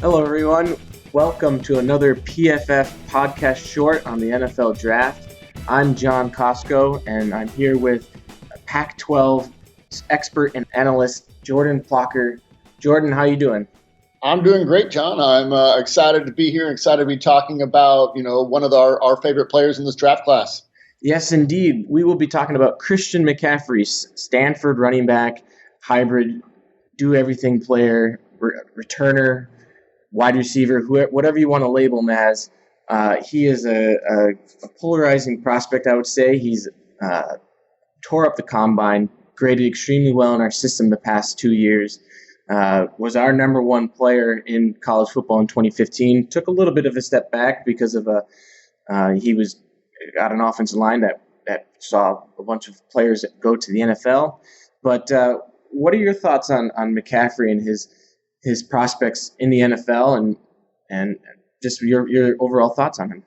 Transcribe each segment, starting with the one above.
Hello, everyone. Welcome to another PFF podcast short on the NFL Draft. I'm John Costco, and I'm here with Pac-12 expert and analyst Jordan Plocker. Jordan, how you doing? I'm doing great, John. I'm excited to be here and excited to be talking about, one of our favorite players in this draft class. Yes, indeed. We will be talking about Christian McCaffrey, Stanford running back, hybrid, do-everything player, returner, wide receiver, whatever you want to label him as. He is a polarizing prospect, I would say. He's tore up the combine, graded extremely well in our system the past 2 years, was our number one player in college football in 2015. Took a little bit of a step back because of he got an offensive line that saw a bunch of players go to the NFL. But what are your thoughts on McCaffrey and his prospects in the NFL and just your overall thoughts on him?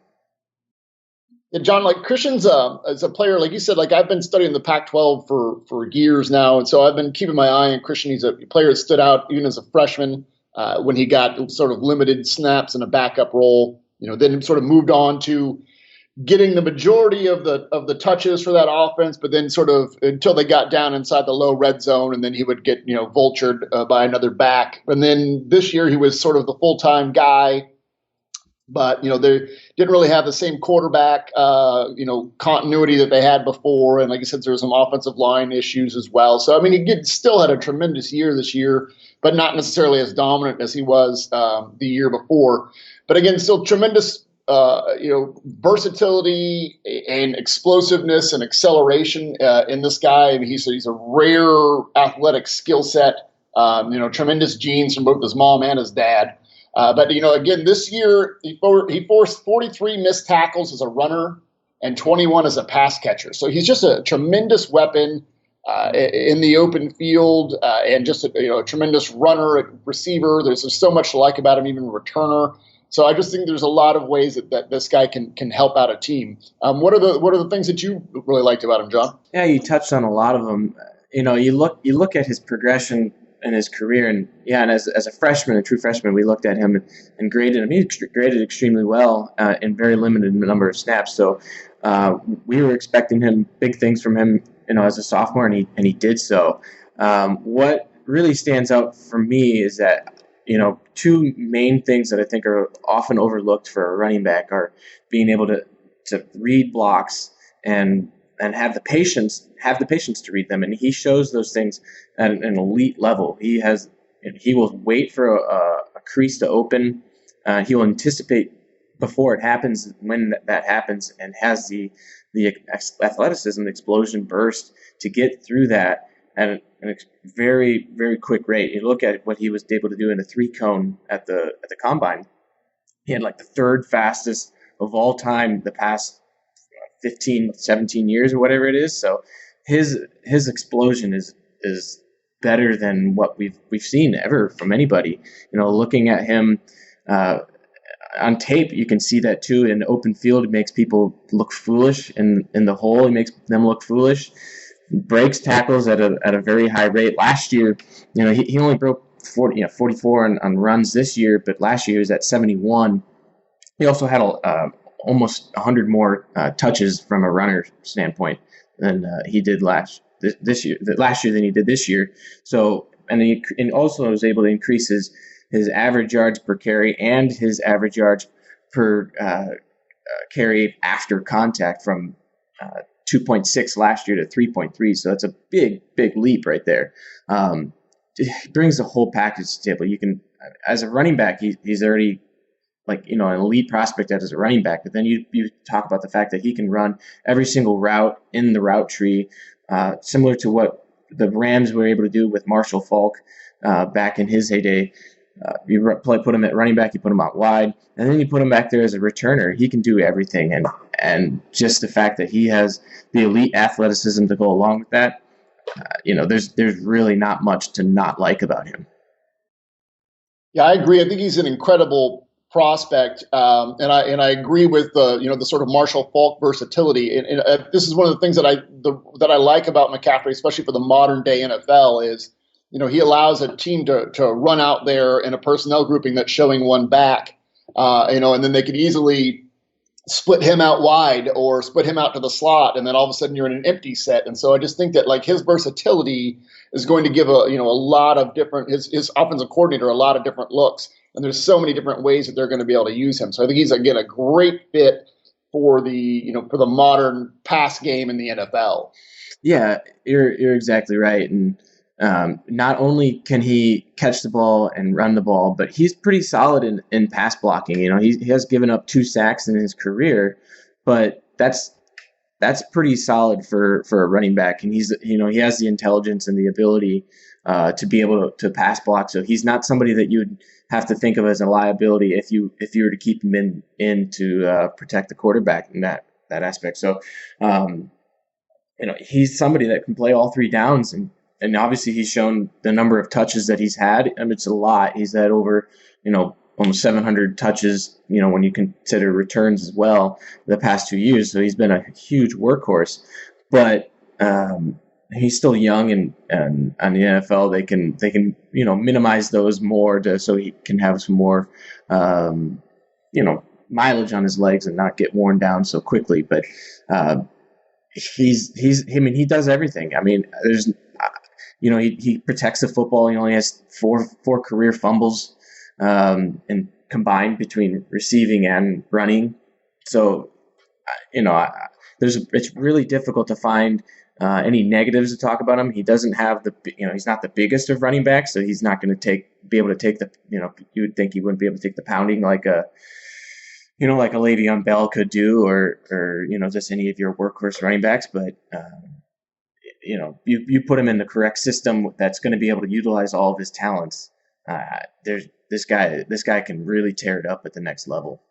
Yeah, John, Christian's as a player, like you said, I've been studying the Pac-12 for years now, and so I've been keeping my eye on Christian. He's a player that stood out even as a freshman when he got sort of limited snaps in a backup role. Then sort of moved on to getting the majority of the touches for that offense, but then sort of until they got down inside the low red zone, and then he would get vultured by another back. And then this year he was sort of the full-time guy, but they didn't really have the same quarterback continuity that they had before. And like I said, there were some offensive line issues as well. So I mean, he still had a tremendous year this year, but not necessarily as dominant as he was the year before. But again, still tremendous versatility and explosiveness and acceleration in this guy. I mean, he's a rare athletic skill set. Tremendous genes from both his mom and his dad. But again, this year he forced 43 missed tackles as a runner and 21 as a pass catcher. So he's just a tremendous weapon in the open field and just a tremendous runner, a receiver. There's so much to like about him, even a returner. So I just think there's a lot of ways that this guy can help out a team. What are the things that you really liked about him, John? Yeah, you touched on a lot of them. You look at his progression in his career, and as a freshman, a true freshman, we looked at him and graded him. He graded extremely well in very limited number of snaps. So we were expecting big things from him, as a sophomore, and he did so. What really stands out for me is that two main things that I think are often overlooked for a running back are being able to read blocks and have the patience to read them. And he shows those things at an elite level. He will wait for a crease to open. He will anticipate before it happens, when that happens, and has the athleticism, the explosion burst to get through that at a very, very quick rate. You look at what he was able to do in a 3-cone at the combine. He had the third fastest of all time the past 15, 17 years or whatever it is. So his explosion is better than what we've seen ever from anybody. Looking at him on tape, you can see that too. In open field, it makes people look foolish. In the hole, he makes them look foolish. Breaks tackles at a very high rate. Last year, he only broke 44 on runs this year, but last year he was at 71. He also had almost 100 more touches from a runner standpoint than he did last year than he did this year. So, and he also was able to increase his average yards per carry and his average yards per carry after contact from 2.6 last year to 3.3. So that's a big, big leap right there. It brings the whole package to the table. You can, as a running back, he's already an elite prospect as a running back. But then you talk about the fact that he can run every single route in the route tree, similar to what the Rams were able to do with Marshall Faulk back in his heyday. You put him at running back, you put him out wide, and then you put him back there as a returner. He can do everything, and just the fact that he has the elite athleticism to go along with that, there's really not much to not like about him. Yeah, I agree. I think he's an incredible prospect, and I agree with the sort of Marshall Faulk versatility. And this is one of the things that I like about McCaffrey, especially for the modern day NFL, is he allows a team to run out there in a personnel grouping that's showing one back, and then they could easily split him out wide or split him out to the slot, and then all of a sudden you're in an empty set. And so I just think that like his versatility is going to give a lot of different his offensive coordinator a lot of different looks, and there's so many different ways that they're going to be able to use him. So I think he's again a great fit for the modern pass game in the NFL. Yeah, you're exactly right. And not only can he catch the ball and run the ball, but he's pretty solid in pass blocking. He has given up 2 sacks in his career, but that's pretty solid for a running back. And he has the intelligence and the ability to be able to pass block. So he's not somebody that you would have to think of as a liability if you were to keep him in to protect the quarterback in that aspect. So he's somebody that can play all 3 downs, and obviously he's shown the number of touches that he's had. I mean, it's a lot. He's had over, almost 700 touches, when you consider returns as well the past 2 years. So he's been a huge workhorse, but he's still young, and on the NFL, they can minimize those more so he can have some more, mileage on his legs and not get worn down so quickly. But he does everything. I mean, there's, he protects the football. He only has four career fumbles, and combined between receiving and running. So, it's really difficult to find any negatives to talk about him. He doesn't have he's not the biggest of running backs, so he's not going to be able to take the, you would think he wouldn't be able to take the pounding like a Le'Veon Bell could do, or just any of your workhorse running backs. But you put him in the correct system that's going to be able to utilize all of his talents. This guy can really tear it up at the next level.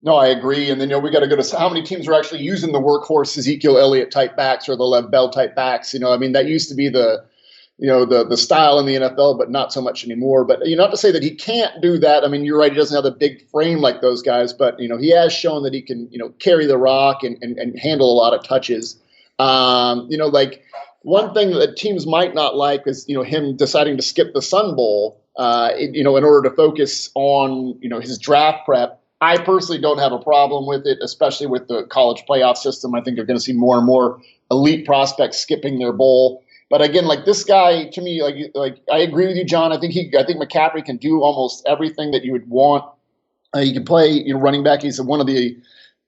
No, I agree. And then we got to go to how many teams are actually using the workhorse Ezekiel Elliott type backs or the Lev Bell type backs. That used to be the style in the NFL, but not so much anymore. But not to say that he can't do that. I mean, you're right. He doesn't have the big frame like those guys, but he has shown that he can carry the rock and handle a lot of touches. Like one thing that teams might not like is him deciding to skip the Sun Bowl. In order to focus on his draft prep. I personally don't have a problem with it, especially with the college playoff system. I think you're going to see more and more elite prospects skipping their bowl. But again, like this guy, to me, like I agree with you, John. I think McCaffrey can do almost everything that you would want. He can play running back. He's one of the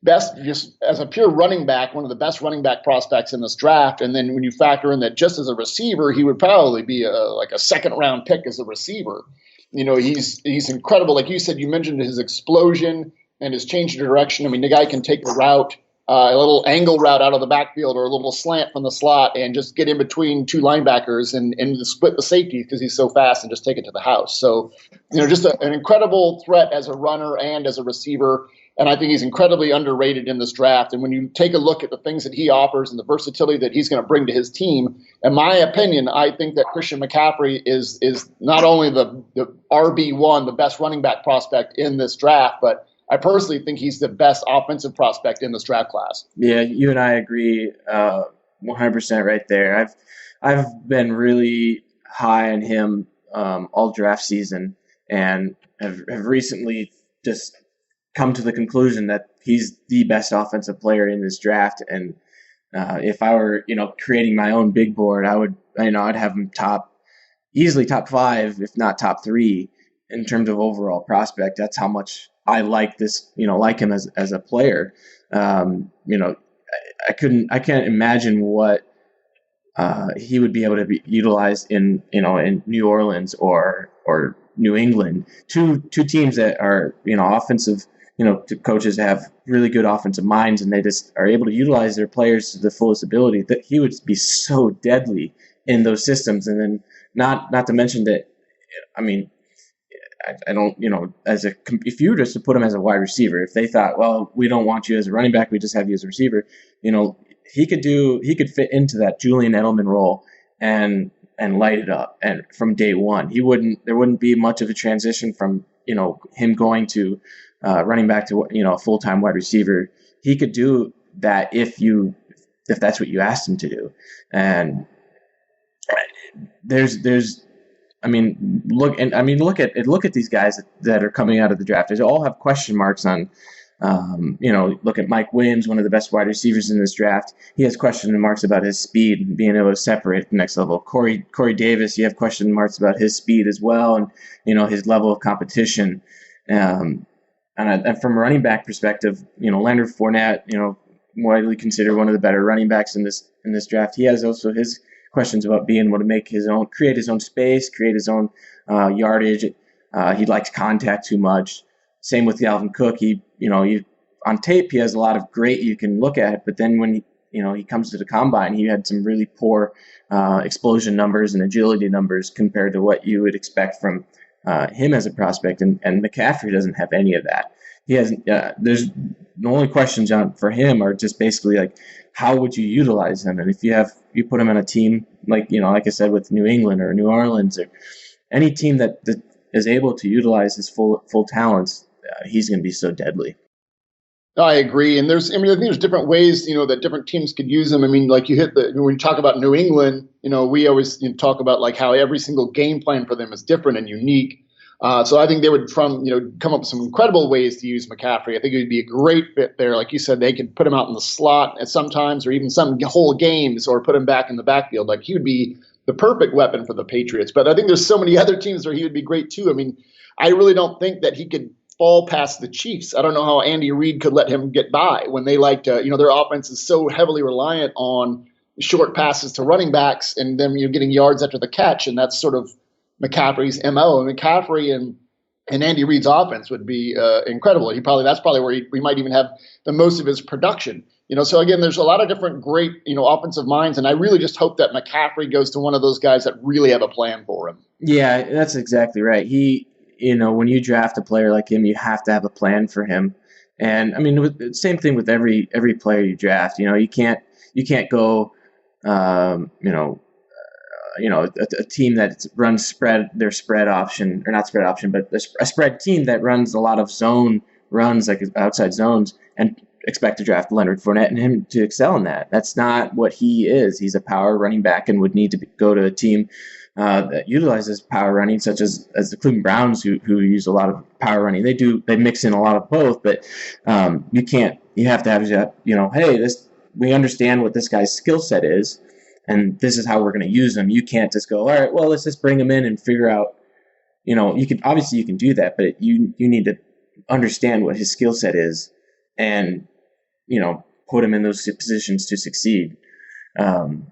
best, just as a pure running back, one of the best running back prospects in this draft. And then when you factor in that just as a receiver, he would probably be a second round pick as a receiver. He's incredible. Like you said, you mentioned his explosion and his change of direction. I mean, the guy can take a route, a little angle route out of the backfield or a little slant from the slot and just get in between 2 linebackers and split the safety because he's so fast and just take it to the house. So, just an incredible threat as a runner and as a receiver. And I think he's incredibly underrated in this draft. And when you take a look at the things that he offers and the versatility that he's going to bring to his team, in my opinion, I think that Christian McCaffrey is not only the RB1, the best running back prospect in this draft, but I personally think he's the best offensive prospect in this draft class. Yeah, you and I agree 100% right there. I've been really high on him all draft season, and have recently just come to the conclusion that he's the best offensive player in this draft. And if I were, creating my own big board, I'd have him easily top 5, if not top 3 in terms of overall prospect. That's how much I like this, like him as a player. I can't imagine what he would be able to be utilized in New Orleans or New England, two teams that are, offensive, coaches have really good offensive minds, and they just are able to utilize their players to the fullest ability. That he would be so deadly in those systems. And then not to mention that, I don't, if you were just to put him as a wide receiver, if they thought, well, we don't want you as a running back, we just have you as a receiver, he could fit into that Julian Edelman role and light it up. And from day one, there wouldn't be much of a transition from, him going to running back to, a full-time wide receiver. He could do that if that's what you asked him to do. And there's look at these guys that are coming out of the draft. They all have question marks on. Look at Mike Williams, one of the best wide receivers in this draft. He has question marks about his speed and being able to separate at the next level. Corey Davis, you have question marks about his speed as well, and his level of competition. And from a running back perspective, Leonard Fournette, widely considered one of the better running backs in this draft. He has also his questions about being able to create his own space, create his own yardage. He likes contact too much. Same with Dalvin Cook. On tape, he has a lot of great you can look at, but then when he comes to the combine, he had some really poor explosion numbers and agility numbers compared to what you would expect from him as a prospect. And McCaffrey doesn't have any of that. He has. There's the only questions for him are just basically like, how would you utilize him? And if you put him on a team like I said, with New England or New Orleans or any team that is able to utilize his full talents, he's going to be so deadly. I agree. And I think there's different ways, that different teams could use them. When you talk about New England, we always talk about like how every single game plan for them is different and unique. So I think they would come up with some incredible ways to use McCaffrey. I think it would be a great fit there. Like you said, they could put him out in the slot at sometimes, or even some whole games, or put him back in the backfield. Like, he would be the perfect weapon for the Patriots. But I think there's so many other teams where he would be great too. I really don't think that he could fall past the Chiefs. I don't know how Andy Reid could let him get by when they like to, their offense is so heavily reliant on short passes to running backs and them getting yards after the catch. And that's sort of McCaffrey's MO. And McCaffrey and Andy Reid's offense would be incredible. That's probably where we might even have the most of his production. So again, there's a lot of different great, offensive minds. And I really just hope that McCaffrey goes to one of those guys that really have a plan for him. Yeah, that's exactly right. When you draft a player like him, you have to have a plan for him. And same thing with every player you draft. You can't go, a team that runs their spread option, or not spread option, but a spread team that runs a lot of zone runs, like outside zones, and expect to draft Leonard Fournette and him to excel in that. That's not what he is. He's a power running back and would need to go to a team that utilizes power running, such as the Cleveland Browns, who use a lot of power running. They mix in a lot of both, but you have to have, we understand what this guy's skill set is, and this is how we're going to use him. You can't just go, all right, well, let's just bring him in and figure out, you can do that, but you need to understand what his skill set is and, put him in those positions to succeed. And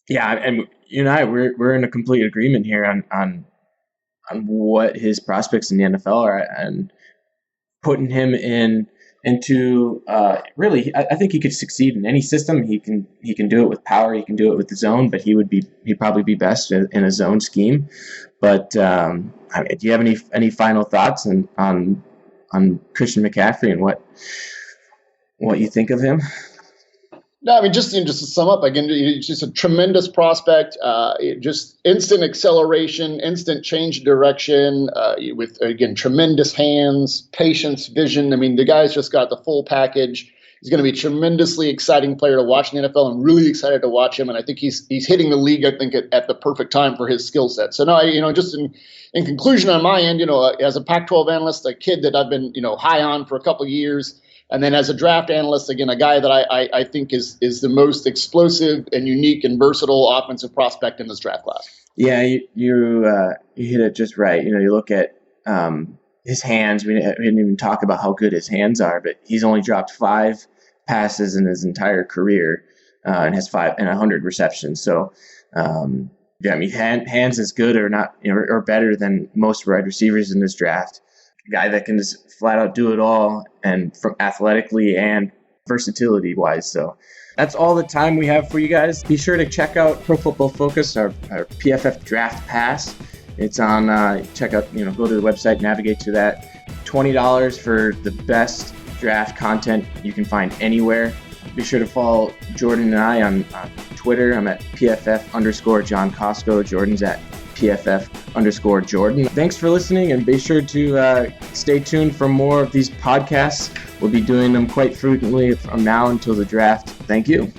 you and I, we're in a complete agreement here on what his prospects in the NFL are, and putting him into really, I think he could succeed in any system. He can do it with power. He can do it with the zone, but he'd probably be best in a zone scheme. But do you have any final thoughts on Christian McCaffrey and what you think of him? No, just to sum up, again, it's just a tremendous prospect, just instant acceleration, instant change of direction, with, again, tremendous hands, patience, vision. The guy's just got the full package. He's going to be a tremendously exciting player to watch in the NFL. I'm really excited to watch him, and I think he's hitting the league, I think, at the perfect time for his skill set. So now, just in conclusion on my end, as a Pac-12 analyst, a kid that I've been, high on for a couple of years, and then as a draft analyst, again, a guy that I think is the most explosive and unique and versatile offensive prospect in this draft class. Yeah, you hit it just right. You look at his hands. We didn't even talk about how good his hands are, but he's only dropped 5 passes in his entire career and has 100 receptions. So, hands is good or not, or better than most wide receivers in this draft. A guy that can just flat out do it all, and from athletically and versatility wise. So that's all the time we have for you guys. Be sure to check out Pro Football Focus, our PFF Draft Pass. It's on, check out, go to the website, navigate to that. $20 for the best draft content you can find anywhere. Be sure to follow Jordan and I on Twitter. I'm at PFF_John Costco. Jordan's at PFF_Jordan. Thanks for listening, and be sure to stay tuned for more of these podcasts. We'll be doing them quite frequently from now until the draft. Thank you.